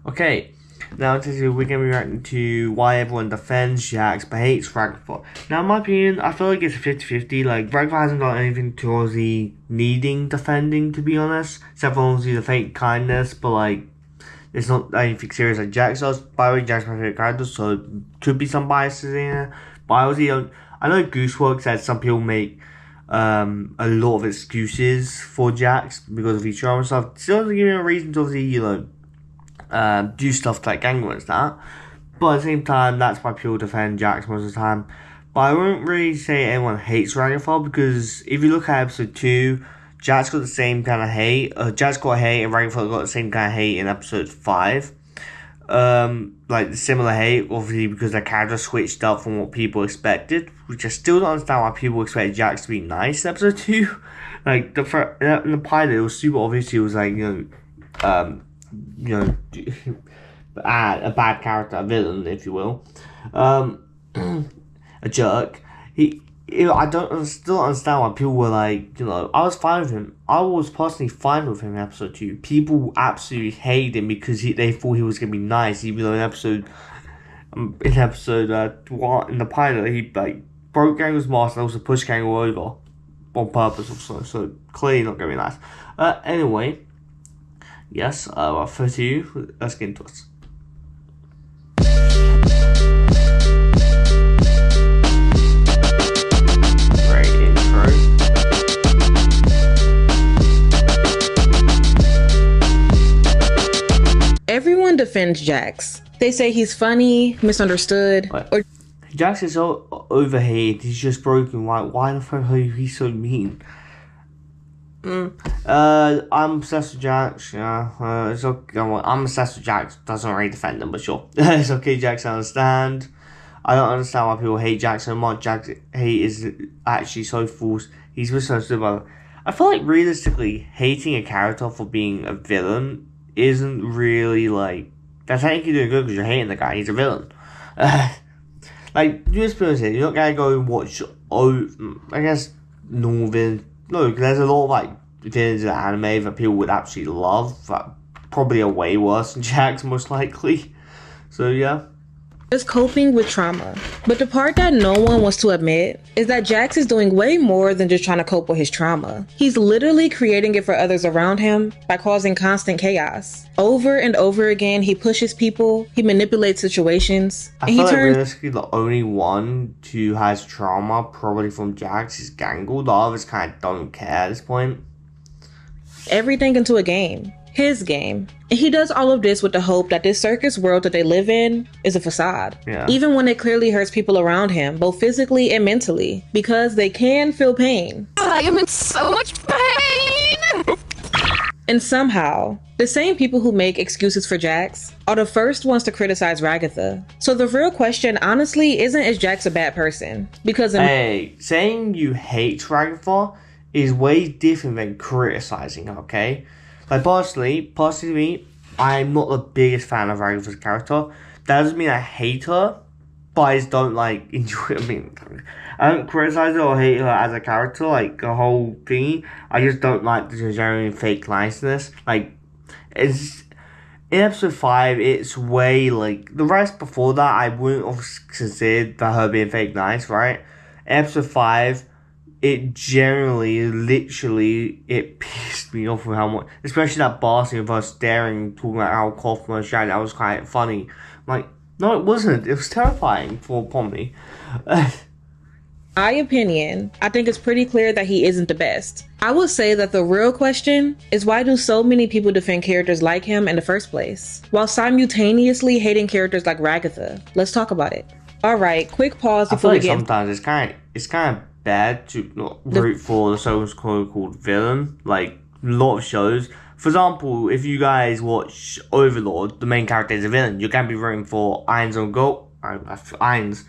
Okay, now today we're going to be reacting to why everyone defends Jax but hates Ragatha. Now, in my opinion, I feel like it's 50-50. Like, Ragatha hasn't done anything towards the needing defending, to be honest. Except for obviously the fake kindness, but like, it's not anything serious like Jax does. By the way, Jax is my favorite character, so could be some biases in there. But I obviously don't. I know Gooseworks said some people make a lot of excuses for Jax because of his trauma and stuff. Still doesn't give me a reason to obviously, do stuff like Gangrel and that. But at the same time, that's why people defend Jax most of the time. But I wouldn't really say anyone hates Ragatha, because if you look at episode 2, Jax got the same kind of hate. Jax got hate and Ragatha got the same kind of hate in episode 5. Like similar hate, obviously, because the character switched up from what people expected, which I still don't understand why people expect Jax to be nice in episode 2. Like, in the pilot, it was super obvious he was like, a bad character, a villain, if you will, a jerk. I still don't understand why people were like, I was fine with him. I was personally fine with him in episode 2. People absolutely hated him because they thought he was gonna be nice, even though in episode 1 in the pilot he like broke Gangle's mask and also pushed Gangle over on purpose also. So clearly not gonna be nice. Anyway, yes. Without further ado, let's get into it. Everyone defends Jax. They say he's funny, misunderstood, or Jax is so overhated. He's just broken. Why the fuck are you so mean? I'm obsessed with Jax. Yeah, it's okay. I'm obsessed with Jax. Doesn't really defend him, but sure, it's okay. Jax, I understand. I don't understand why people hate Jax so much. Jax hate is actually so false. He's misunderstood by. I feel like realistically, hating a character for being a villain isn't really like, that's technically doing good because you're hating the guy. He's a villain. Like, just be honest here, you're not gonna go and watch, I guess, normal villains. No, because there's a lot of like villains in anime that people would absolutely love, that probably are way worse than Jax, most likely. So yeah. is coping with trauma. But the part that no one wants to admit is that Jax is doing way more than just trying to cope with his trauma. He's literally creating it for others around him by causing constant chaos. Over and over again, he pushes people, he manipulates situations, I feel like realistically the only one who has trauma probably from Jax is Gangle. The others kind of don't care at this point. Everything into a game. His game. And he does all of this with the hope that this circus world that they live in is a facade. Yeah. Even when it clearly hurts people around him, both physically and mentally, because they can feel pain. I am in so much pain! And somehow, the same people who make excuses for Jax are the first ones to criticize Ragatha. So the real question, honestly, isn't is Jax a bad person? Because hey, saying you hate Ragatha is way different than criticizing, okay? Like, personally me, I'm not the biggest fan of Ragatha's character. That doesn't mean I hate her, but I just don't, like, enjoy it. I mean, I don't criticize her or hate her as a character, like, the whole thingy. I just don't like the genuine fake niceness. Like, it's... In episode 5, it's way, like... The rest before that, I wouldn't have considered that her being fake nice, right? In episode 5... it generally, literally, it pissed me off with how much, especially that bar scene of her staring, talking about how Kaufman was shouting, that was quite funny. I'm like, no, it wasn't. It was terrifying upon me. my opinion, I think it's pretty clear that he isn't the best. I would say that the real question is why do so many people defend characters like him in the first place, while simultaneously hating characters like Ragatha? Let's talk about it. Alright, quick pause before we get... sometimes it's kind of bad to not root for the so-called villain, like a lot of shows. For example, if you guys watch Overlord, the main character is a villain. You're gonna be rooting for Irons on Gold. Irons.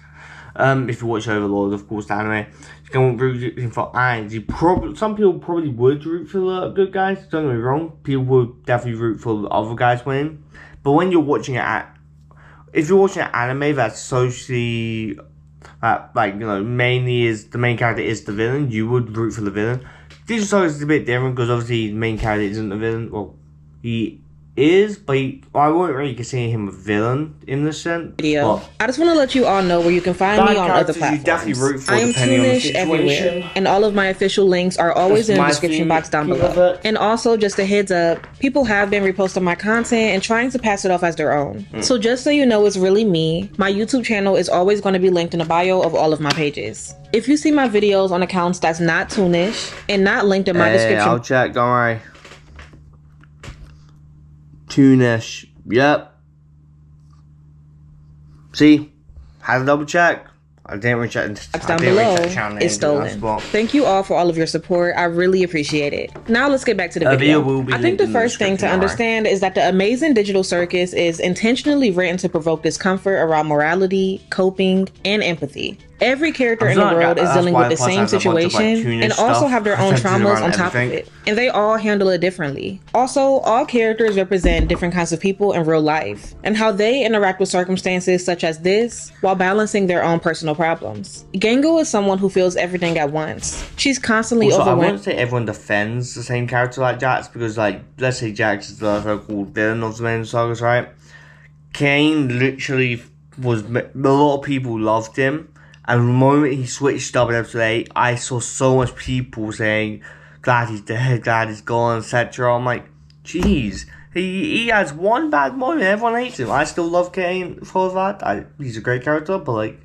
If you watch Overlord, of course, the anime, you're gonna be rooting for Irons. Some people probably would root for the good guys. Don't get me wrong. People would definitely root for the other guys winning. But when you're watching it if you're watching an anime that's socially mainly is the main character is the villain, you would root for the villain. Digital is a bit different because obviously the main character isn't the villain. Well, he is, but I wouldn't really consider him a villain in the sense. Video. But I just want to let you all know where you can find me on other platforms. You definitely root for, I am depending on the Toonish situation. everywhere, and all of my official links are always in the description box down below. And also, just a heads up, people have been reposting my content and trying to pass it off as their own. So just so you know, it's really me. My YouTube channel is always going to be linked in the bio of all of my pages. If you see my videos on accounts that's not Toonish and not linked in my description, I'll check. Don't worry. Toonish. Yep. See? Had to double check. I didn't recheck. Down below is stolen. Thank you all for all of your support. I really appreciate it. Now let's get back to the video. I think the first thing to understand is that the amazing digital circus is intentionally written to provoke discomfort around morality, coping, and empathy. Every character in the world is dealing with the same situation and also have their own traumas on top of it. And they all handle it differently. Also, all characters represent different kinds of people in real life and how they interact with circumstances such as this while balancing their own personal problems. Gango is someone who feels everything at once. She's constantly overwhelmed. I wouldn't say everyone defends the same character like Jax because, like, let's say Jax is the so-called villain of the main sagas, right? Kane literally was... A lot of people loved him. And the moment he switched up in episode 8, I saw so much people saying, glad he's dead, glad he's gone, etc. I'm like, jeez. He has one bad moment, everyone hates him. I still love Kane for that. He's a great character, but like...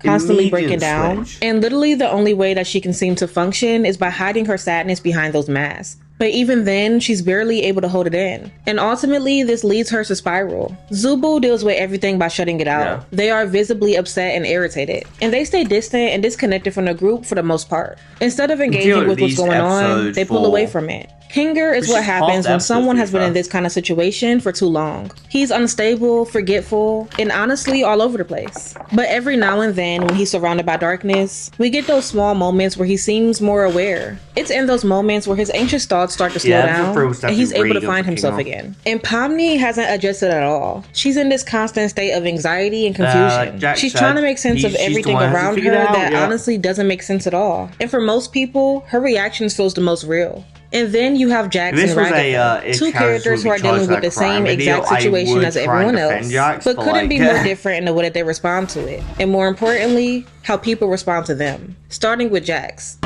Constantly breaking down. And literally the only way that she can seem to function is by hiding her sadness behind those masks. But even then, she's barely able to hold it in. And ultimately, this leads her to spiral. Zubu deals with everything by shutting it out. Yeah. They are visibly upset and irritated. And they stay distant and disconnected from the group for the most part. Instead of engaging with what's going on, they pull away from it. Kinger is what happens when someone has been in this kind of situation for too long. He's unstable, forgetful, and honestly all over the place. But every now and then, when he's surrounded by darkness, we get those small moments where he seems more aware. It's in those moments where his anxious thoughts start to slow down, and he's able to find himself again. And Pomni hasn't adjusted at all. She's in this constant state of anxiety and confusion. She's trying to make sense of everything around her that honestly doesn't make sense at all. And for most people, her reactions feels the most real. And then you have Jax and Ragatha, two characters who are dealing with the same exact situation as everyone else, but couldn't be more different in the way that they respond to it. And more importantly, how people respond to them. Starting with Jax.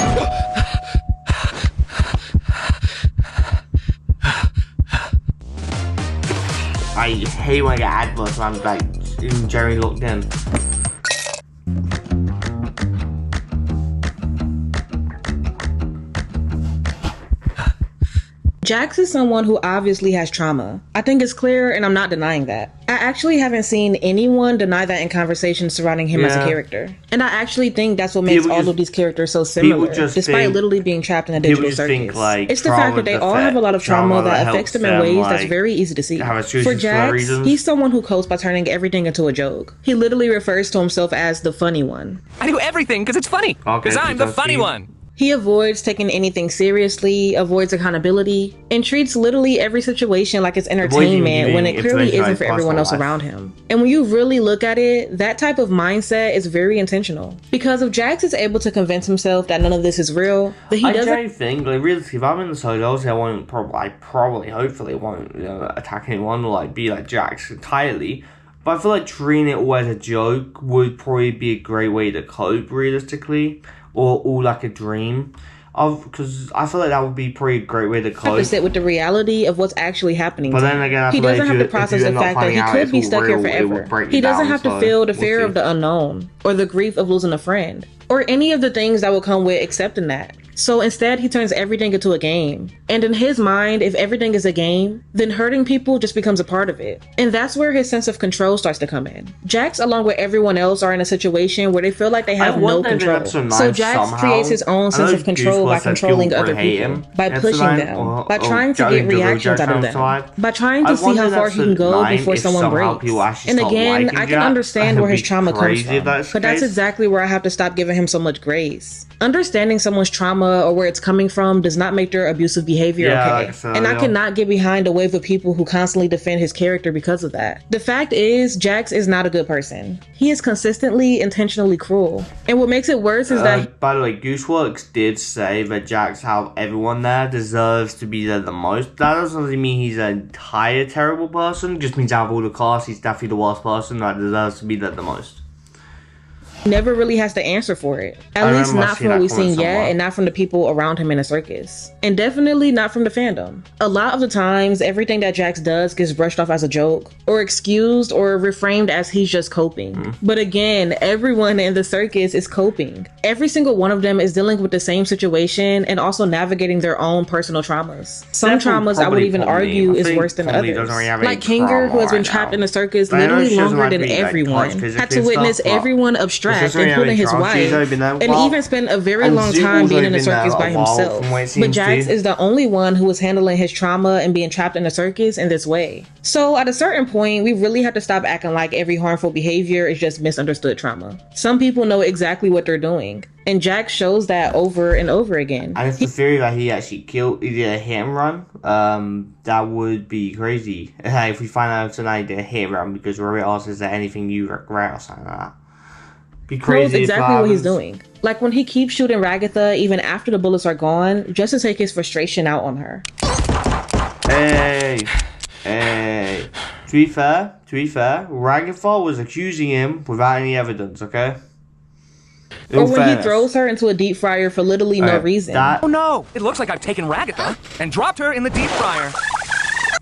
I hate when I get adverts when I'm like in Jerry locked in. Jax is someone who obviously has trauma. I think it's clear, and I'm not denying that. I actually haven't seen anyone deny that in conversations surrounding him as a character. And I actually think that's what makes all of these characters so similar, despite literally being trapped in a digital circus. It's the fact that they all have a lot of trauma that affects them in ways that's very easy to see. For Jax, he's someone who copes by turning everything into a joke. He literally refers to himself as the funny one. I do everything because it's funny. Because I'm the funny one. He avoids taking anything seriously, avoids accountability, and treats literally every situation like it's entertainment when it clearly isn't for everyone else around him. And when you really look at it, that type of mindset is very intentional. Because if Jax is able to convince himself that none of this is real, that he doesn't... I don't think, like, really, if I'm in the solos, I won't hopefully won't attack anyone or like be like Jax entirely. But I feel like treating it all as a joke would probably be a great way to cope realistically. Or all like a dream of, because I feel like that would be probably a great way to cope. To sit with the reality of what's actually happening. But then again, he doesn't have to process the fact that he could be stuck here forever. He doesn't have to feel the fear of the unknown or the grief of losing a friend or any of the things that will come with accepting that. So instead, he turns everything into a game. And in his mind, if everything is a game, then hurting people just becomes a part of it. And that's where his sense of control starts to come in. Jax, along with everyone else, are in a situation where they feel like they have no control. So Jax creates his own sense of control by controlling other people, by pushing them, by trying to get reactions out of them, by trying to see how far he can go before someone breaks. And again, I can understand where his trauma comes from, but that's exactly where I have to stop giving him so much grace. Understanding someone's trauma trauma or where it's coming from does not make their abusive behavior okay. Like I said, and I cannot get behind a wave of people who constantly defend his character because of that. The fact is, Jax is not a good person. He is consistently intentionally cruel. And what makes it worse is that... By the way, Gooseworks did say that Jax, out of everyone there, deserves to be there the most. That doesn't really mean he's an entire terrible person. It just means out of all the cast, he's definitely the worst person that deserves to be there the most. Never really has to answer for it. At least not from what we've seen yet, and not from the people around him in the circus. And definitely not from the fandom. A lot of the times, everything that Jax does gets brushed off as a joke, or excused, or reframed as he's just coping. But again, everyone in the circus is coping. Every single one of them is dealing with the same situation and also navigating their own personal traumas. Some traumas I would even argue is worse than others. Like Kinger, who has been trapped in the circus literally longer than everyone, had to witness everyone abstract, including his wife, and even spent a very long time being in the circus by himself. But Jax is the only one who is handling his trauma and being trapped in the circus in this way. So at a certain point, we really have to stop acting like every harmful behavior is just misunderstood trauma. Some people know exactly what they're doing, and Jax shows that over and over again. And it's the theory that he actually killed, he did a hit and run. That would be crazy if we find out tonight he did a hit and run because Rory asks, is there anything you regret or something like that? Knows exactly what he's doing. Like when he keeps shooting Ragatha even after the bullets are gone, just to take his frustration out on her. Hey. To be fair, Ragatha was accusing him without any evidence, okay? Or when he throws her into a deep fryer for literally no reason. Oh no! It looks like I've taken Ragatha and dropped her in the deep fryer.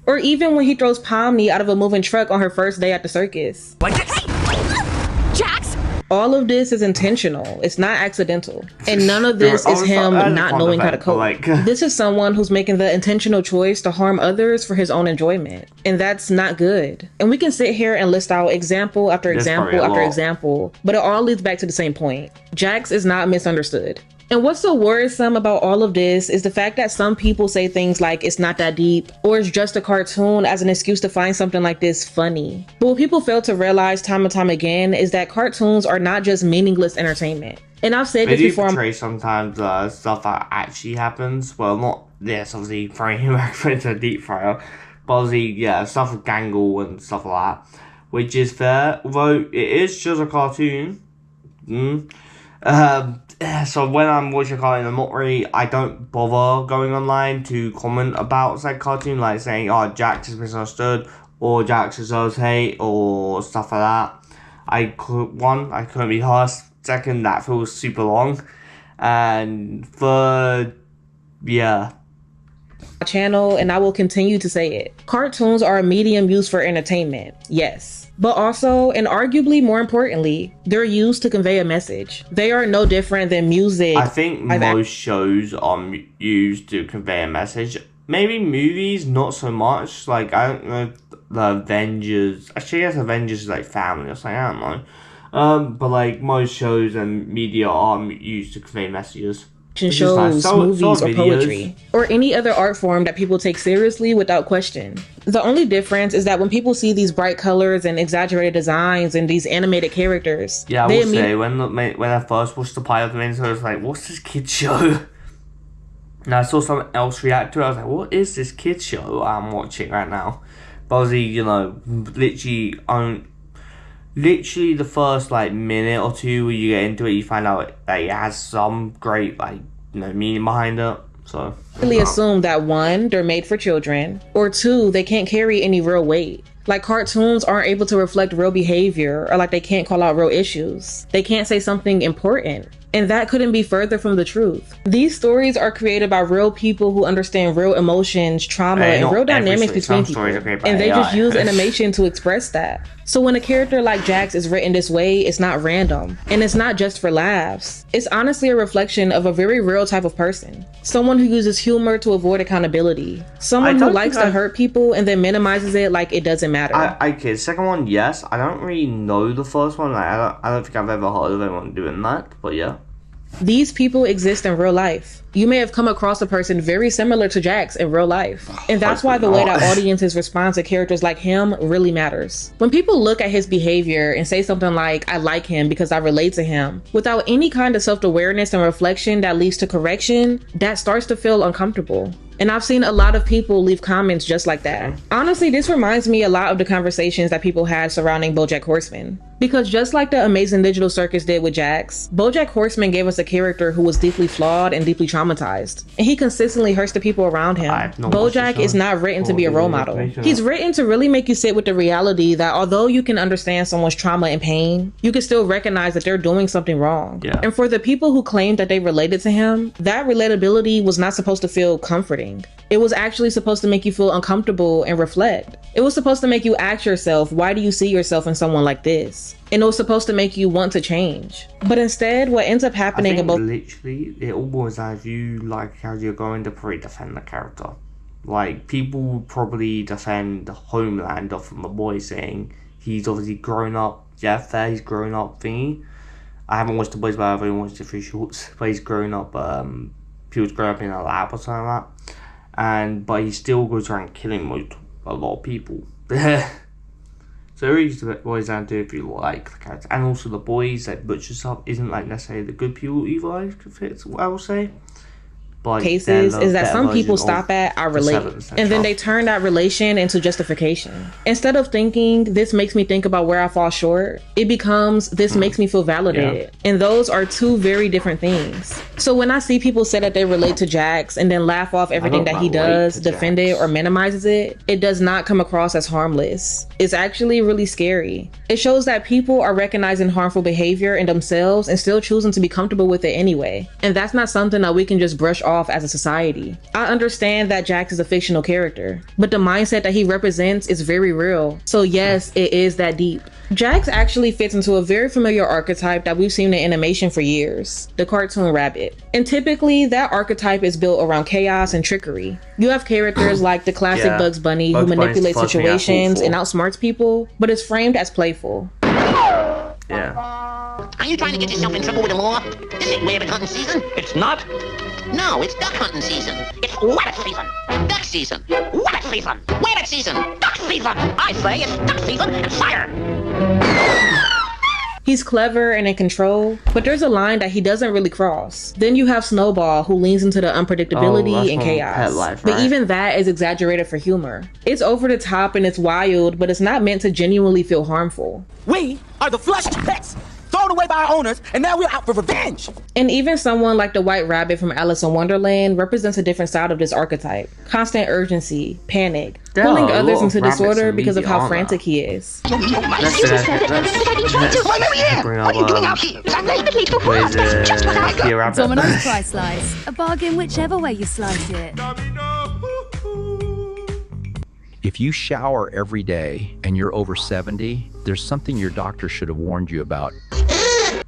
Or even when he throws Pomni out of a moving truck on her first day at the circus. Like this. Jax! All of this is intentional. It's not accidental. And none of this is him not knowing how to cope. This is someone who's making the intentional choice to harm others for his own enjoyment. And that's not good. And we can sit here and list out example after example after example, but it all leads back to the same point. Jax is not misunderstood. And what's so worrisome about all of this is the fact that some people say things like it's not that deep or it's just a cartoon as an excuse to find something like this funny. But what people fail to realize time and time again is that cartoons are not just meaningless entertainment. And I've said this before. They do portray sometimes stuff that actually happens. Well, not this, obviously throwing him into a deep fryer, but obviously, yeah, stuff with Gangle and stuff like that, which is fair. Although it is just a cartoon. So when I'm watching a cartoon, I don't bother going online to comment about said cartoon, like saying, oh, Jax is misunderstood, or Jax deserves hate, or stuff like that. I couldn't be arsed. Second, that feels super long. And third, yeah. Channel, and I will continue to say it. Cartoons are a medium used for entertainment, yes. But also, and arguably more importantly, they're used to convey a message. They are no different than music. I think most shows are used to convey a message. Maybe movies, not so much. Like, I don't know, the Avengers. Actually, I guess Avengers is like family or something, I don't know. But like, most shows and media are used to convey messages. Shows, movies, or poetry, or any other art form that people take seriously without question. The only difference is that when people see these bright colors and exaggerated designs and these animated characters, yeah, I will say when I first watched the pilot of the I was like, "What's this kids show?" And I saw someone else react to it. I was like, "What is this kids show I'm watching right now?" But obviously, you know, literally the first like minute or two where you get into it, you find out that it has some great meaning behind it. So really assume that 1, they're made for children, or 2, they can't carry any real weight. Like cartoons aren't able to reflect real behavior, or like they can't call out real issues. They can't say something important. And that couldn't be further from the truth. These stories are created by real people who understand real emotions, trauma, and real dynamics between people. And they just use animation to express that. So when a character like Jax is written this way, it's not random. And it's not just for laughs. It's honestly a reflection of a very real type of person. Someone who uses humor to avoid accountability. Someone who likes to hurt people and then minimizes it like it doesn't matter. Okay, second one, yes. I don't really know the first one. I don't think I've ever heard of anyone doing that, but yeah. These people exist in real life. You may have come across a person very similar to Jax in real life. And that's why the way that audiences respond to characters like him really matters. When people look at his behavior and say something like, I like him because I relate to him, without any kind of self-awareness and reflection that leads to correction, that starts to feel uncomfortable. And I've seen a lot of people leave comments just like that. Honestly, this reminds me a lot of the conversations that people had surrounding BoJack Horseman. Because just like the Amazing Digital Circus did with Jax, BoJack Horseman gave us a character who was deeply flawed and deeply traumatized. And he consistently hurts the people around him. BoJack is not written to be a role model. He's written to really make you sit with the reality that although you can understand someone's trauma and pain, you can still recognize that they're doing something wrong. Yeah. And for the people who claimed that they related to him, that relatability was not supposed to feel comforting. It was actually supposed to make you feel uncomfortable and reflect. It was supposed to make you ask yourself, why do you see yourself in someone like this? And it was supposed to make you want to change. But instead, what ends up happening about literally, it all boils down if you like how you're going to probably defend the character. Like, people would probably defend Homelander from The Boys, saying he's obviously grown up. Jeff there, he's grown up thingy. I haven't watched The Boys, but I've only watched the 3 shorts. But he's grown up, he was growing up in a lab or something like that. But he still goes around killing a lot of people. So it really just boils down to if you like the character. And also the boys, like Butcher stuff, isn't like necessarily the good people either, I will say. But cases is that some people stop at I relate, and then they turn that relation into justification. Instead of thinking this makes me think about where I fall short, it becomes this makes me feel validated. Yeah. And those are two very different things. So when I see people say that they relate to Jax and then laugh off everything that he does, defend it or minimizes it, it does not come across as harmless. It's actually really scary. It shows that people are recognizing harmful behavior in themselves and still choosing to be comfortable with it anyway. And that's not something that we can just brush off as a society. I understand that Jax is a fictional character, but the mindset that he represents is very real. So yes, it is that deep. Jax actually fits into a very familiar archetype that we've seen in animation for years, the cartoon rabbit. And typically that archetype is built around chaos and trickery. You have characters like the classic Bugs Bunny who manipulates situations and outsmarts people, but is framed as playful. Yeah. Are you trying to get yourself in trouble with the law? This ain't rabbit hunting season. It's not? No, it's duck hunting season. It's rabbit season. Duck season. Rabbit season. Rabbit season. Duck season. I say it's duck season and fire. He's clever and in control, but there's a line that he doesn't really cross. Then you have Snowball, who leans into the unpredictability and chaos. Life, right? But even that is exaggerated for humor. It's over the top and it's wild, but it's not meant to genuinely feel harmful. We are the flushed pets, thrown away by our owners, and now we're out for revenge. And even someone like the White Rabbit from Alice in Wonderland represents a different side of this archetype. Constant urgency, panic, pulling others into disorder because of how frantic he is. Bring up, Domino's price slice. A bargain whichever way you slice it. If you shower every day and you're over 70, there's something your doctor should have warned you about.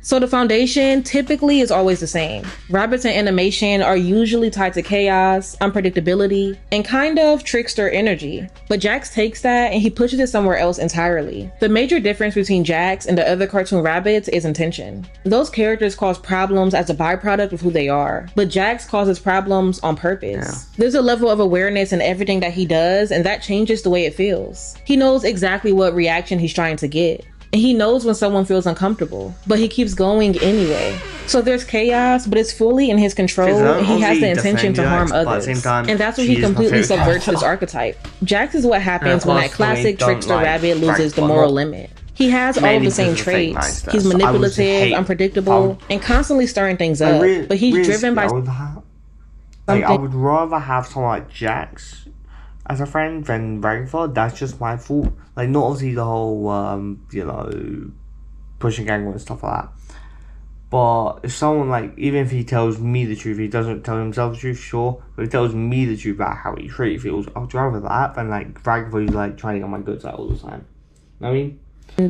So the foundation typically is always the same. Rabbits in animation are usually tied to chaos, unpredictability, and kind of trickster energy. But Jax takes that and he pushes it somewhere else entirely. The major difference between Jax and the other cartoon rabbits is intention. Those characters cause problems as a byproduct of who they are, but Jax causes problems on purpose. Yeah. There's a level of awareness in everything that he does, and that changes the way it feels. He knows exactly what reaction he's trying to get. And he knows when someone feels uncomfortable, but he keeps going anyway. So there's chaos, but it's fully in his control, and he has the intention to harm others. And that's when he completely subverts this archetype. Jax is what happens when that classic trickster rabbit loses the moral limit. He has all of the same traits. He's manipulative, unpredictable, and constantly stirring things up. But he's driven by I would rather have someone like Jax as a friend than Ragatha. That's just my fault. Like, not obviously the whole, pushing gang and stuff like that. But if someone, like, even if he tells me the truth, he doesn't tell himself the truth, sure. But he tells me the truth about how he truly feels, I'd rather that than, like, Ragatha who's, like, trying to get my goods out all the time. You know what I mean?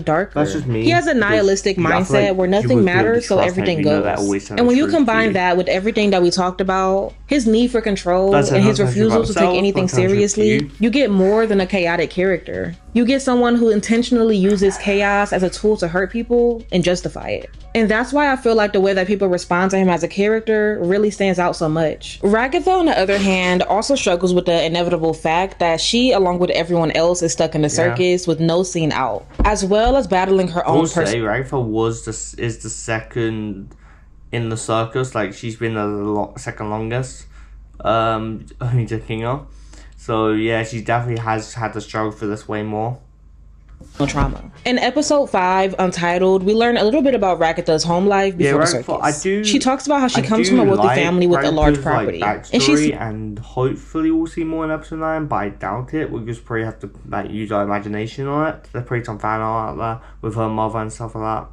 Darker. That's just me. He has a nihilistic mindset like where nothing matters, so everything goes. And when you combine that with everything that we talked about, his need for control and his refusal to take anything seriously, you get more than a chaotic character. You get someone who intentionally uses chaos as a tool to hurt people and justify it. And that's why I feel like the way that people respond to him as a character really stands out so much. Ragatha, on the other hand, also struggles with the inevitable fact that she, along with everyone else, is stuck in the circus with no scene out, as well as battling her own personal. Ragatha is the second in the circus. Like, she's been the second longest, only to Kinga. So yeah, she definitely has had to struggle for this way more. Trauma. In episode 5, Untitled, we learn a little bit about Ragatha's home life before the circus. She talks about how she comes from a wealthy family with a large property. And hopefully we'll see more in episode 9, but I doubt it. We'll just probably have to use our imagination on it. There's probably some fan art out there with her mother and stuff like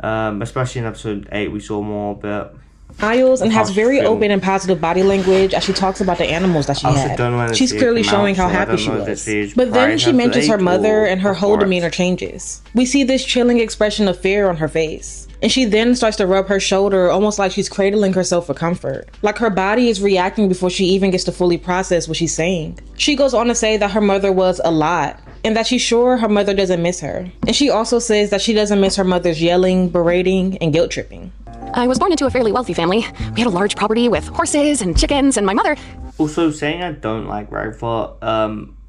that. Especially in episode 8, we saw more of it. Smiles and has very open and positive body language as she talks about the animals that she had. She's clearly showing how happy she was. But then she mentions her mother and her whole demeanor changes. We see this chilling expression of fear on her face. And she then starts to rub her shoulder almost like she's cradling herself for comfort. Like her body is reacting before she even gets to fully process what she's saying. She goes on to say that her mother was a lot and that she's sure her mother doesn't miss her. And she also says that she doesn't miss her mother's yelling, berating, and guilt tripping. I was born into a fairly wealthy family. We had a large property with horses and chickens, and my mother... Also, saying I don't like Ragatha,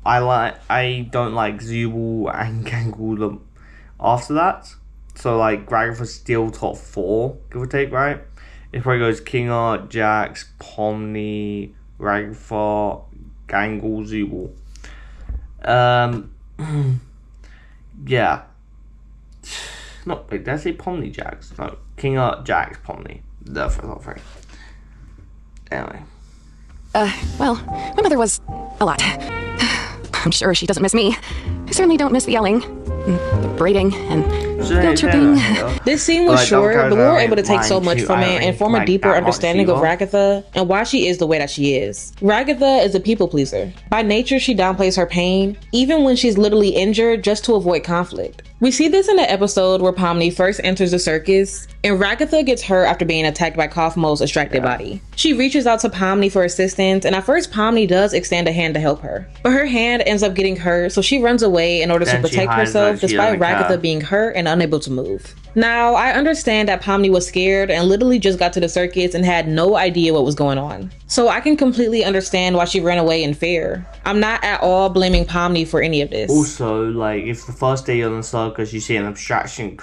I don't like Zubul and Gangle after that. So, like, Ragatha's still top 4, give or take, right? It probably goes Kinga, Jax, Pomni, Ragatha, Gangle, Zubul. Yeah. No, wait, did I say Pomni, Jax? No, Kinga, Jax, Pomni. The top 3. Anyway. Well, my mother was a lot. I'm sure she doesn't miss me. I certainly don't miss the yelling, and the braiding, and guilt tripping. This scene was short, but we were able to take so much from it and form a deeper understanding of Ragatha and why she is the way that she is. Ragatha is a people pleaser. By nature, she downplays her pain, even when she's literally injured, just to avoid conflict. We see this in the episode where Pomni first enters the circus, and Ragatha gets hurt after being attacked by Kaufmo's extracted body. She reaches out to Pomni for assistance, and at first Pomni does extend a hand to help her. But her hand ends up getting hurt, so she runs away in order to protect herself despite Ragatha being hurt and unable to move. Now, I understand that Pomni was scared and literally just got to the circus and had no idea what was going on. So I can completely understand why she ran away in fear. I'm not at all blaming Pomni for any of this. Also, like, if the first day on the circus you see an abstracted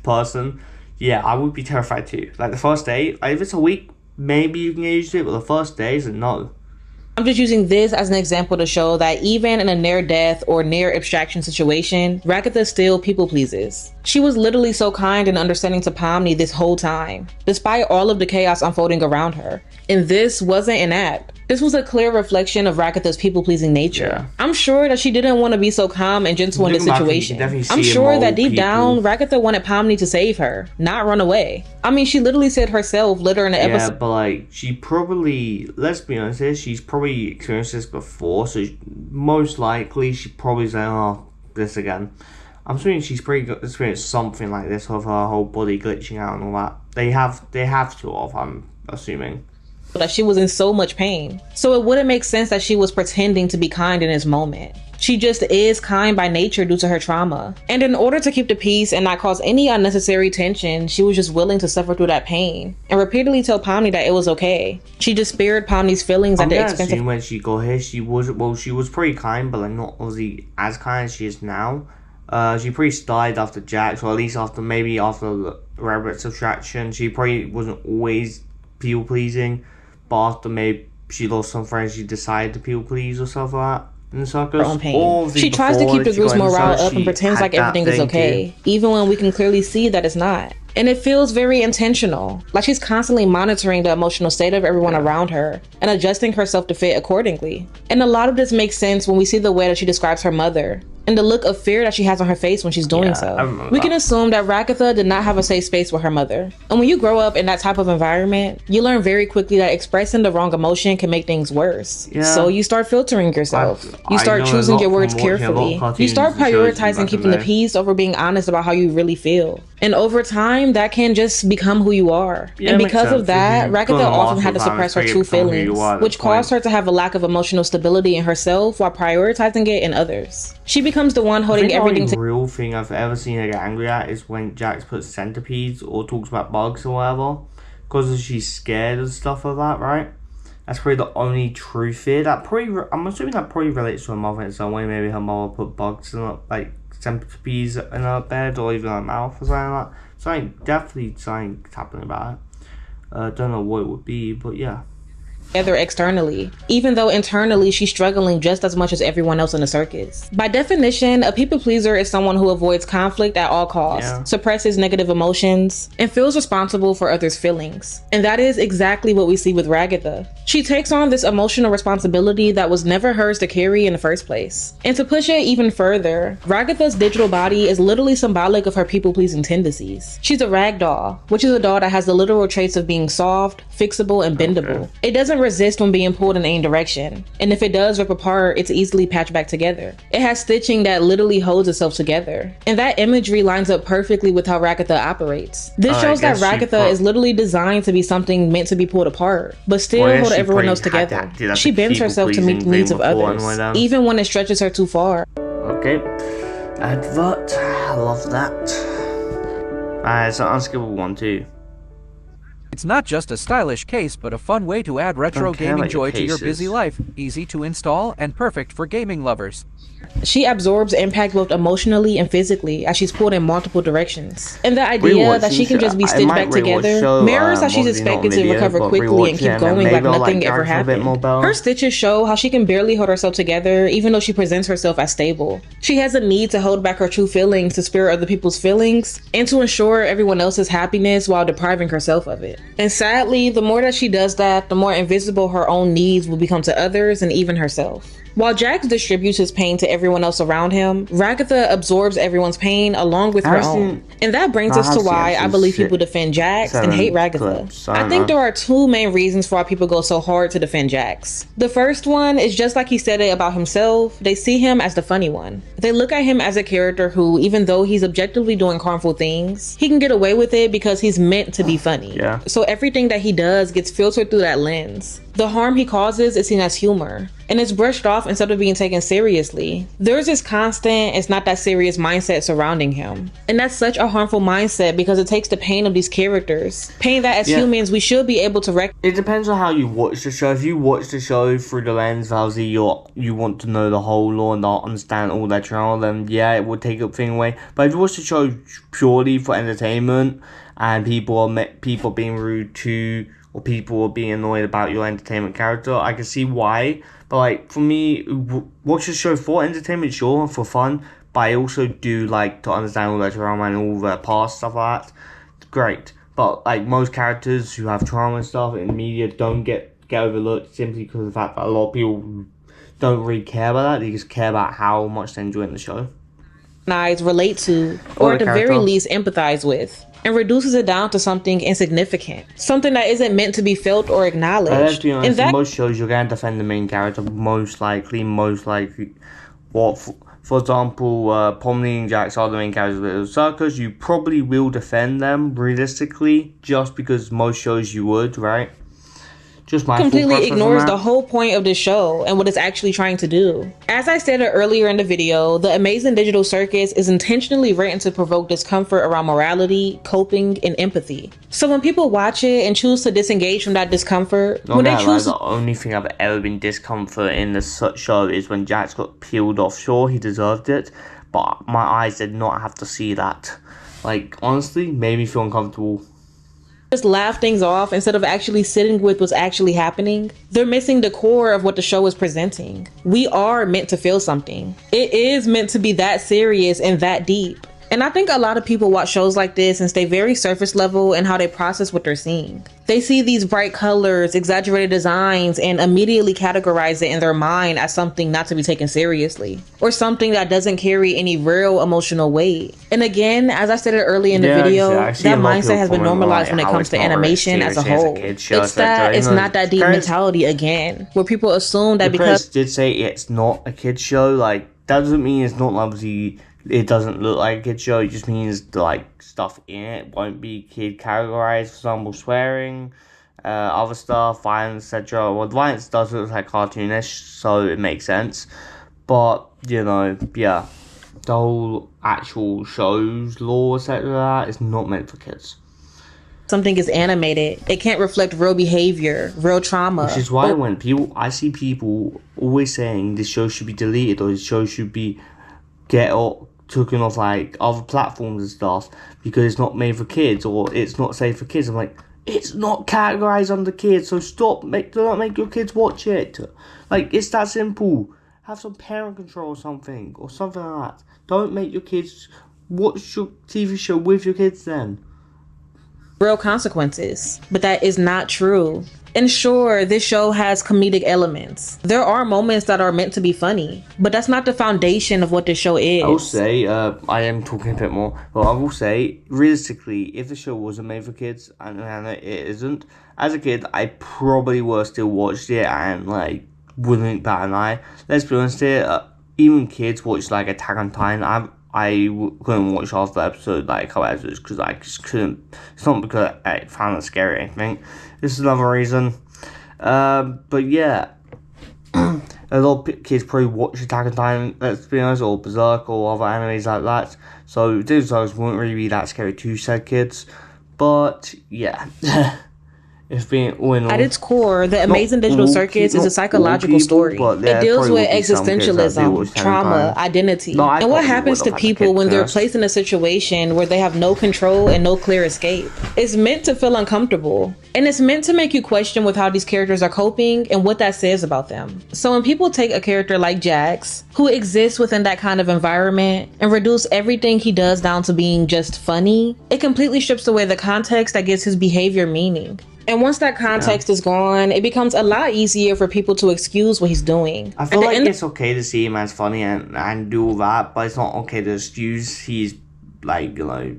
person, yeah, I would be terrified too. Like, the first day, if it's a week, maybe you can get used to it, but the first day is a no. I'm just using this as an example to show that even in a near-death or near-abstraction situation, Ragatha still people pleases. She was literally so kind and understanding to Pomni this whole time, despite all of the chaos unfolding around her. And this wasn't an act. This was a clear reflection of Ragatha's people-pleasing nature. Yeah. I'm sure that she didn't want to be so calm and gentle in this situation. I'm sure that deep down, Ragatha wanted Pomni to save her, not run away. I mean, she literally said herself later in the episode. Yeah, but like, she probably, let's be honest here, she's probably experienced this before, so most likely she probably said, oh, this again. I'm assuming she's pretty experienced something like this with her whole body glitching out and all that. They have to have, I'm assuming. That she was in so much pain. So it wouldn't make sense that she was pretending to be kind in this moment. She just is kind by nature due to her trauma. And in order to keep the peace and not cause any unnecessary tension, she was just willing to suffer through that pain and repeatedly tell Pomni that it was okay. She just spared Pomni's feelings at the expense of... when she got here, she was pretty kind, but like not obviously as kind as she is now. She pretty died after Jax, or at least after the Rabbit's attraction. She probably wasn't always people pleasing. But after maybe she lost some friends, she decided to people please or stuff like that in the circus. Her own pain. She tries to keep the group's morale up and pretends like everything is okay, even when we can clearly see that it's not. And it feels very intentional, like she's constantly monitoring the emotional state of everyone around her and adjusting herself to fit accordingly. And a lot of this makes sense when we see the way that she describes her mother. and the look of fear that she has on her face when she's doing so. We can assume that Ragatha did not have a safe space with her mother. And when you grow up in that type of environment, you learn very quickly that expressing the wrong emotion can make things worse. So you start filtering yourself. You start choosing your words carefully. You start prioritizing keeping the peace over being honest about how you really feel. And over time, that can just become who you are. And because of that, Ragatha often had to suppress her true feelings, which caused her to have a lack of emotional stability in herself while prioritizing it in others. She becomes the one holding everything together. The real thing I've ever seen her get angry at is when Jax puts centipedes or talks about bugs or whatever, because she's scared and stuff like that, right? That's probably the only true fear. That probably, I'm assuming that probably relates to her mother in some way. Maybe her mother put bugs in her, like centipedes in her bed or even her mouth or something like that. Definitely something's happening about it. Don't know what it would be, but yeah. Together externally, even though internally she's struggling just as much as everyone else in the circus. By definition, a people pleaser is someone who avoids conflict at all costs, suppresses negative emotions, and feels responsible for others' feelings. And that is exactly what we see with Ragatha. She takes on this emotional responsibility that was never hers to carry in the first place. And to push it even further, Ragatha's digital body is literally symbolic of her people-pleasing tendencies. She's a rag doll, which is a doll that has the literal traits of being soft, fixable, and bendable. It doesn't resist when being pulled in any direction, and if it does rip apart, it's easily patched back together. It has stitching that literally holds itself together, and that imagery lines up perfectly with how Ragatha operates. This shows that Ragatha is literally designed to be something meant to be pulled apart, but still hold everyone else together. She bends herself to meet the needs of others, even when it stretches her too far. Okay, advert, I love that. It's an unskippable one too. It's not just a stylish case, but a fun way to add retro gaming joy to your busy life. Easy to install and perfect for gaming lovers. She absorbs impact both emotionally and physically as she's pulled in multiple directions. And the idea that she can just be stitched back together mirrors how she's expected to recover quickly and keep going like nothing ever happened. Her stitches show how she can barely hold herself together even though she presents herself as stable. She has a need to hold back her true feelings to spare other people's feelings and to ensure everyone else's happiness while depriving herself of it. And sadly, the more that she does that, the more invisible her own needs will become to others and even herself. While Jax distributes his pain to everyone else around him, Ragatha absorbs everyone's pain along with her own. And that brings us to why I believe people defend Jax and hate Ragatha. I think there are two main reasons for why people go so hard to defend Jax. The first one is just like he said it about himself, they see him as the funny one. They look at him as a character who, even though he's objectively doing harmful things, he can get away with it because he's meant to be funny. So everything that he does gets filtered through that lens. The harm he causes is seen as humor, and it's brushed off instead of being taken seriously. There's this constant, it's not that serious mindset surrounding him. And that's such a harmful mindset because it takes the pain of these characters. Pain that as humans we should be able to recognize. It depends on how you watch the show. If you watch the show through the lens of how you want to know the whole lore and not understand all that drama, then yeah, it would take a thing away. But if you watch the show purely for entertainment and people being rude to, or people being annoyed about your entertainment character, I can see why. But like for me, watch the show for entertainment, sure, for fun, but I also do like to understand all that drama and all the past stuff like that. Great. But like most characters who have trauma and stuff in media don't get overlooked simply because of the fact that a lot of people don't really care about that. They just care about how much they're enjoying the show. Relate to, or at the very least empathize with, and reduces it down to something insignificant, something that isn't meant to be felt or acknowledged. Let's be honest, in most shows you're going to defend the main character most likely. What, for example, Pomni and Jax are the main characters of the circus. You probably will defend them realistically, just because most shows you would, right? Just my completely ignores the whole point of the show and what it's actually trying to do. As I stated earlier in the video, the Amazing Digital Circus is intentionally written to provoke discomfort around morality, coping, and empathy. So when people watch it and choose to disengage from that discomfort, the only thing I've ever been discomfort in the show is when Jax got peeled off. Sure, he deserved it, but my eyes did not have to see that. Like, honestly, made me feel uncomfortable. Just laugh things off instead of actually sitting with what's actually happening. They're missing the core of what the show is presenting. We are meant to feel something. It is meant to be that serious and that deep. And I think a lot of people watch shows like this and stay very surface level in how they process what they're seeing. They see these bright colors, exaggerated designs, and immediately categorize it in their mind as something not to be taken seriously, or something that doesn't carry any real emotional weight. And again, as I stated earlier in the video, that mindset has been normalized when it comes to animation as a whole. It's not that deep mentality again, where people assume that because did say it's not a kid's show, like, that doesn't mean it's not obviously it doesn't look like a kid's show. It just means like stuff in it won't be kid categorized. For example, swearing, other stuff, violence, etc. Well, violence does look like cartoonish, so it makes sense. But you know, yeah, the whole actual show's law, etc. is not meant for kids. Something is animated, it can't reflect real behavior, real trauma. Which is why when I see people always saying this show should be deleted or this show should be taken off like other platforms and stuff because it's not made for kids or it's not safe for kids. I'm like, it's not categorized under kids, so do not make your kids watch it. Like, it's that simple. Have some parent control or something like that. Don't make your kids watch your TV show with your kids then. Real consequences, but that is not true. And sure, this show has comedic elements. There are moments that are meant to be funny, but that's not the foundation of what this show is. I will say, I am talking a bit more, but I will say, realistically, if the show wasn't made for kids, and it isn't, as a kid, I probably would have still watched it and, like, wouldn't bat an eye. Let's be honest here, even kids watch, like, Attack on Titan. I couldn't watch half the episode, like, a couple episodes, because I just couldn't. It's not because I found it scary or anything. This is another reason. But yeah, a lot of kids probably watch Attack on Titan, let's be honest, or Berserk, or other animes like that. So those shows wouldn't really be that scary to said kids. But yeah. It's being all in all, at its core, The Amazing Digital Circus is a psychological story. It deals with existentialism, trauma, identity, and what happens to people when they're placed in a situation where they have no control and no clear escape. It's meant to feel uncomfortable, and it's meant to make you question with how these characters are coping and what that says about them. So when people take a character like Jax, who exists within that kind of environment, and reduce everything he does down to being just funny, it completely strips away the context that gives his behavior meaning. And once that context is gone, it becomes a lot easier for people to excuse what he's doing. I feel like it's okay to see him as funny and do all that, but it's not okay to excuse his, like, you know,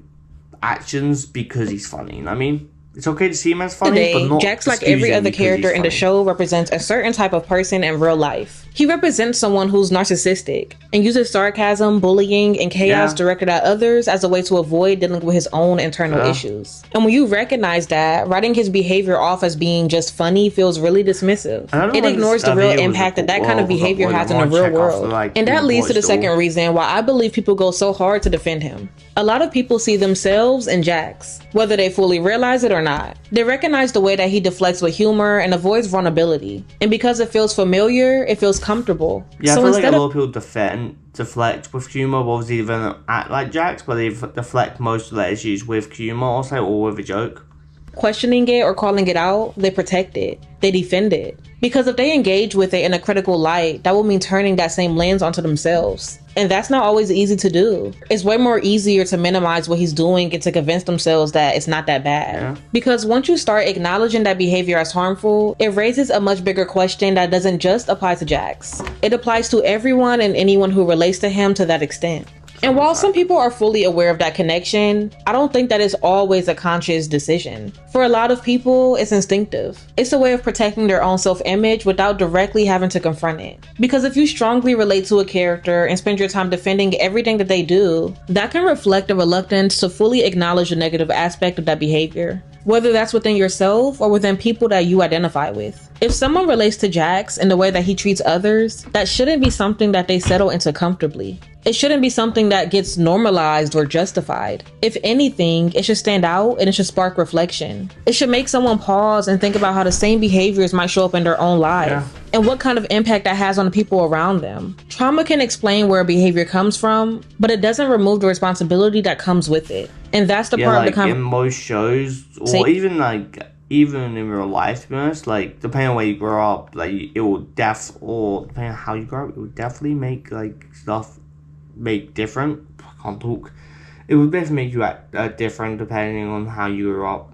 actions because he's funny, you know what I mean? It's okay to see him as funny, but not Jax, like every other character in the show, represents a certain type of person in real life. He represents someone who's narcissistic and uses sarcasm, bullying, and chaos directed at others as a way to avoid dealing with his own internal issues. And when you recognize that, writing his behavior off as being just funny feels really dismissive. It ignores the real impact that kind of behavior has in the real world. And that leads to the second reason why I believe people go so hard to defend him. A lot of people see themselves in Jax, whether they fully realize it or not. They recognize the way that he deflects with humor and avoids vulnerability. And because it feels familiar, it feels comfortable. Yeah, so I feel like a lot of people deflect with humor, but obviously they don't act like Jax, but they deflect most of their issues with humor, also, or with a joke. Questioning it or calling it out, they protect it. They defend it. Because if they engage with it in a critical light, that will mean turning that same lens onto themselves. And that's not always easy to do. It's way more easier to minimize what he's doing and to convince themselves that it's not that bad. Yeah. Because once you start acknowledging that behavior as harmful, it raises a much bigger question that doesn't just apply to Jax. It applies to everyone and anyone who relates to him to that extent. And while some people are fully aware of that connection, I don't think that it's always a conscious decision. For a lot of people, it's instinctive. It's a way of protecting their own self-image without directly having to confront it. Because if you strongly relate to a character and spend your time defending everything that they do, that can reflect a reluctance to fully acknowledge the negative aspect of that behavior, whether that's within yourself or within people that you identify with. If someone relates to Jax in the way that he treats others, that shouldn't be something that they settle into comfortably. It shouldn't be something that gets normalized or justified. If anything, it should stand out and it should spark reflection. It should make someone pause and think about how the same behaviors might show up in their own life and what kind of impact that has on the people around them. Trauma can explain where a behavior comes from, but it doesn't remove the responsibility that comes with it. And that's the part of the in most shows, or even in real life, to be honest, like, depending on where you grow up, like, it will depending on how you grow up, it will definitely make, like, stuff make different. I can't talk. it would definitely make you act different depending on how you grew up.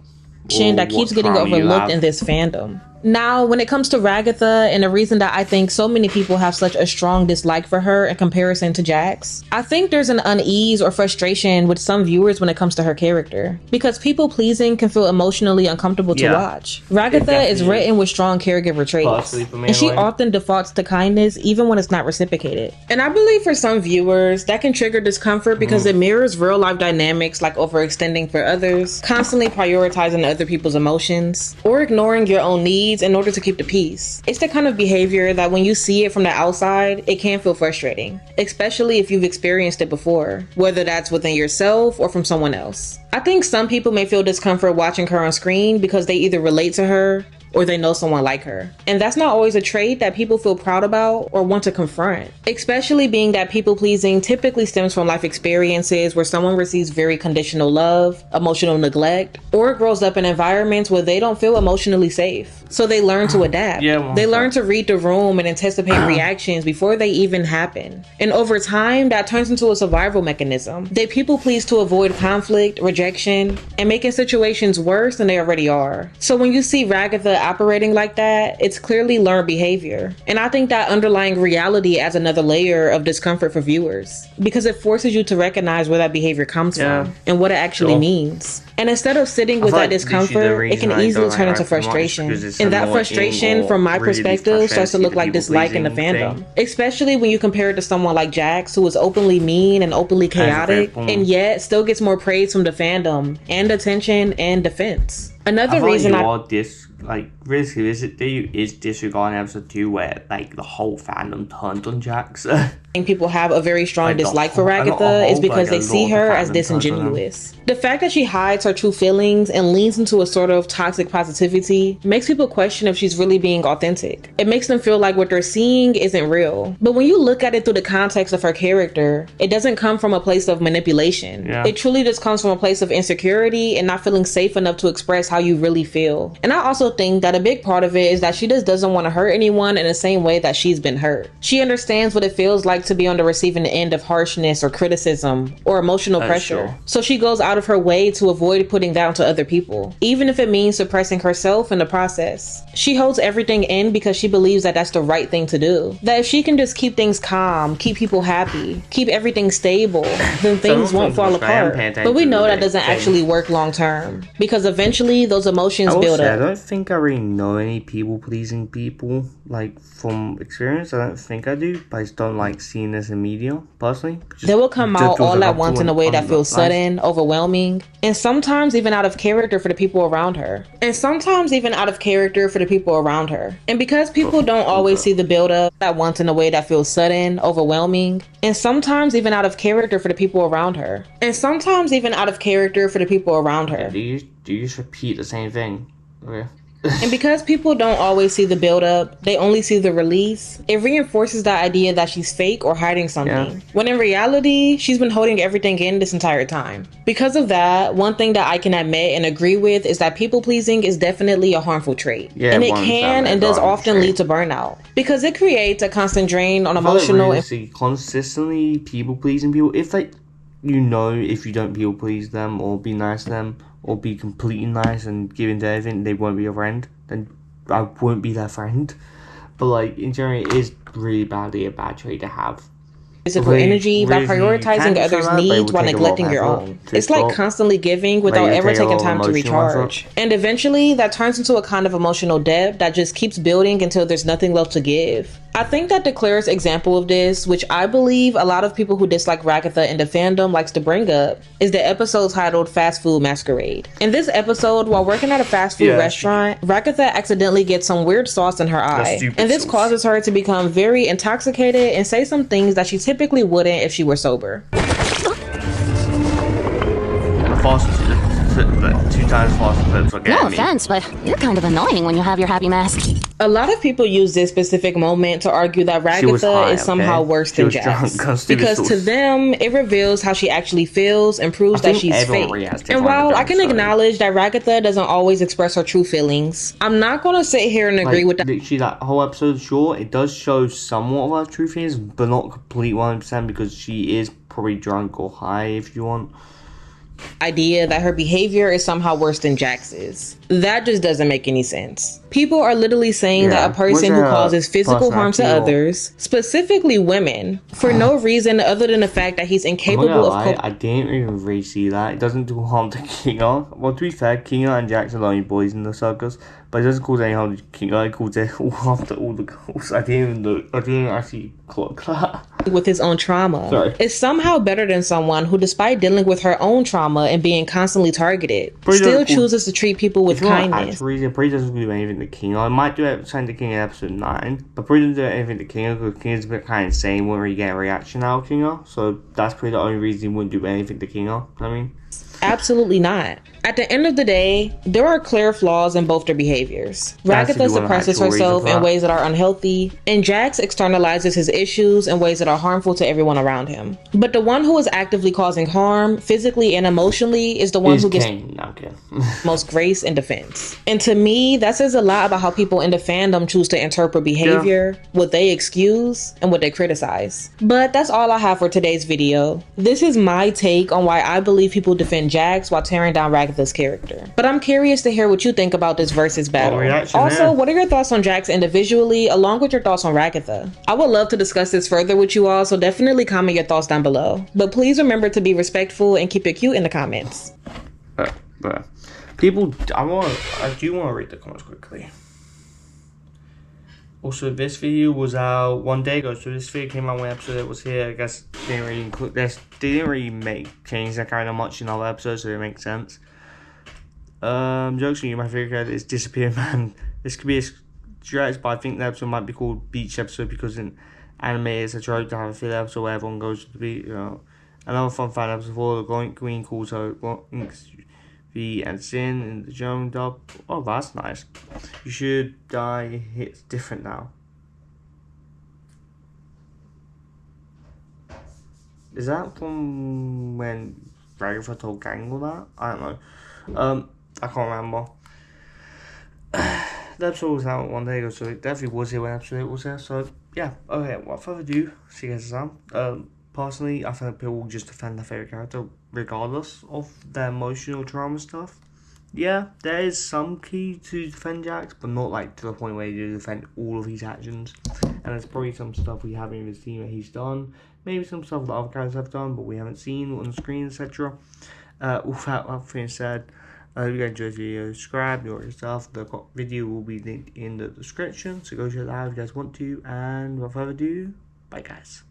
That keeps getting overlooked in this fandom. Now, when it comes to Ragatha, and the reason that I think so many people have such a strong dislike for her in comparison to Jax, I think there's an unease or frustration with some viewers when it comes to her character. Because people pleasing can feel emotionally uncomfortable to watch. Ragatha is written with strong caregiver traits, and she often defaults to kindness even when it's not reciprocated. And I believe for some viewers, that can trigger discomfort because it mirrors real life dynamics like overextending for others, constantly prioritizing other people's emotions, or ignoring your own needs in order to keep the peace. It's the kind of behavior that when you see it from the outside, it can feel frustrating, especially if you've experienced it before, whether that's within yourself or from someone else. I think some people may feel discomfort watching her on screen because they either relate to her or they know someone like her. And that's not always a trait that people feel proud about or want to confront, especially being that people pleasing typically stems from life experiences where someone receives very conditional love, emotional neglect, or grows up in environments where they don't feel emotionally safe. So they learn to adapt. They learn to read the room and anticipate reactions before they even happen. And over time, that turns into a survival mechanism. They people please to avoid conflict, rejection, and making situations worse than they already are. So when you see Ragatha operating like that, it's clearly learned behavior. And I think that underlying reality adds another layer of discomfort for viewers because it forces you to recognize where that behavior comes from and what it actually means. And instead of sitting with that discomfort, it can easily turn into frustration. And that frustration, from my perspective, starts to look like dislike in the fandom. Especially when you compare it to someone like Jax, who is openly mean and openly chaotic, and yet still gets more praise from the fandom, and attention, and defense. Another reason realistically, is disregarding episode 2 where like the whole fandom turned on Jax. People have a very strong dislike for Ragatha is because they see her as disingenuous. The fact that she hides her true feelings and leans into a sort of toxic positivity makes people question if she's really being authentic. It makes them feel like what they're seeing isn't real. But when you look at it through the context of her character, it doesn't come from a place of manipulation. It truly just comes from a place of insecurity and not feeling safe enough to express how you really feel. And I also think that a big part of it is that she just doesn't want to hurt anyone in the same way that she's been hurt. She understands what it feels like to be on the receiving end of harshness or criticism or emotional pressure. So she goes out of her way to avoid putting that onto other people, even if it means suppressing herself in the process. She holds everything in because she believes that that's the right thing to do. That if she can just keep things calm, keep people happy, keep everything stable, then things won't fall apart. But we know that doesn't actually work long term because eventually those emotions build up. I don't think I really know any people-pleasing people, like from experience. I don't think I do, but I just don't like seeing this in media, personally. They will come out all at once in a way that feels sudden, overwhelming, and sometimes even out of character for the people around her. And because people don't always see the build-up at once in a way that feels sudden, overwhelming, and sometimes even out of character for the people around her. Do you just repeat the same thing? Okay. And because people don't always see the build-up, they only see the release, it reinforces the idea that she's fake or hiding something. When in reality, she's been holding everything in this entire time. Because of that, one thing that I can admit and agree with is that people-pleasing is definitely a harmful trait. And it can and does often lead to burnout. Because it creates a constant drain on emotional and consistently people-pleasing people. If if you don't people-please them or be nice to them, or be completely nice and giving to everything, they won't be your friend, then I won't be their friend. But like in general, it is really badly a bad trait to have. Physical energy by prioritizing others' needs while neglecting your own. It's like constantly giving without ever taking time to recharge. And eventually that turns into a kind of emotional debt that just keeps building until there's nothing left to give. I think that the clearest example of this, which I believe a lot of people who dislike Ragatha in the fandom likes to bring up, is the episode titled Fast Food Masquerade. In this episode, while working at a fast food restaurant, Ragatha accidentally gets some weird sauce in her eye. And this causes her to become very intoxicated and say some things that she typically wouldn't if she were sober. No offense, but you're kind of annoying when you have your happy mask. A lot of people use this specific moment to argue that Ragatha is somehow worse than Jax. Because to them, it reveals how she actually feels and proves that she's fake. And while I can acknowledge that Ragatha doesn't always express her true feelings, I'm not going to sit here and agree with that. Literally, that whole episode, sure, it does show somewhat of her true feelings, but not complete 100% because she is probably drunk or high if you want. Idea that her behavior is somehow worse than Jax's. That just doesn't make any sense. People are literally saying that a person who causes physical harm to others, specifically women, for no reason other than the fact that he's incapable of I didn't even really see that. It doesn't do harm to Kinga. Well, to be fair, Kinga and Jax are the only boys in the circus, but it doesn't cause any harm to Kinga. It causes harm to all the girls. I didn't actually clock that. With his own trauma is somehow better than someone who, despite dealing with her own trauma and being constantly targeted, still chooses to treat people with kindness. Reason, probably doesn't do anything to Kinga. It might do it something to Kinga in episode 9, but probably doesn't do anything to Kinga because Kinga's a bit kind of insane when you get a reaction out of Kinga. So that's probably the only reason he wouldn't do anything to Kinga. I mean, absolutely not. At the end of the day, there are clear flaws in both their behaviors. Ragatha suppresses herself in ways that are unhealthy, and Jax externalizes his issues in ways that are harmful to everyone around him. But the one who is actively causing harm, physically and emotionally, is the one who gets most grace and defense. And to me, that says a lot about how people in the fandom choose to interpret behavior, what they excuse, and what they criticize. But that's all I have for today's video. This is my take on why I believe people defend Jax while tearing down Ragatha's character. But I'm curious to hear what you think about this versus battle. Also, what are your thoughts on Jax individually, along with your thoughts on Ragatha? I would love to discuss this further with you all, so definitely comment your thoughts down below. But please remember to be respectful and keep it cute in the comments. People, I do want to read the comments quickly. Also, this video was out 1 day ago, so this video came out when episode it was here. I guess they didn't really include this. They didn't really change that kind of much in other episodes, so it makes sense. Jokes on you, my favorite character is Disappear Man. This could be a stretch, but I think the episode might be called Beach Episode because in anime it's a trope to have a filler episode where everyone goes to the beach. Another fun fan episode for the Queen calls her V and Sin in the German dub. Oh, that's nice. You Should Die hits different now. Is that from when Ragatha told Gang all that? I don't know. I can't remember. The episode was out 1 day ago, so it definitely was here when episode it was there. So yeah, okay, without further ado, see you guys around. Personally, I think people will just defend their favourite character regardless of their emotional trauma stuff. Yeah, there is some key to defend Jax, but not like to the point where you defend all of his actions. And there's probably some stuff we haven't even seen that he's done. Maybe some stuff that other characters have done, but we haven't seen on the screen, etc. With that being said, if you guys enjoyed the video, subscribe, do all your stuff. The video will be linked in the description, so go check that out if you guys want to. And without further ado, bye guys.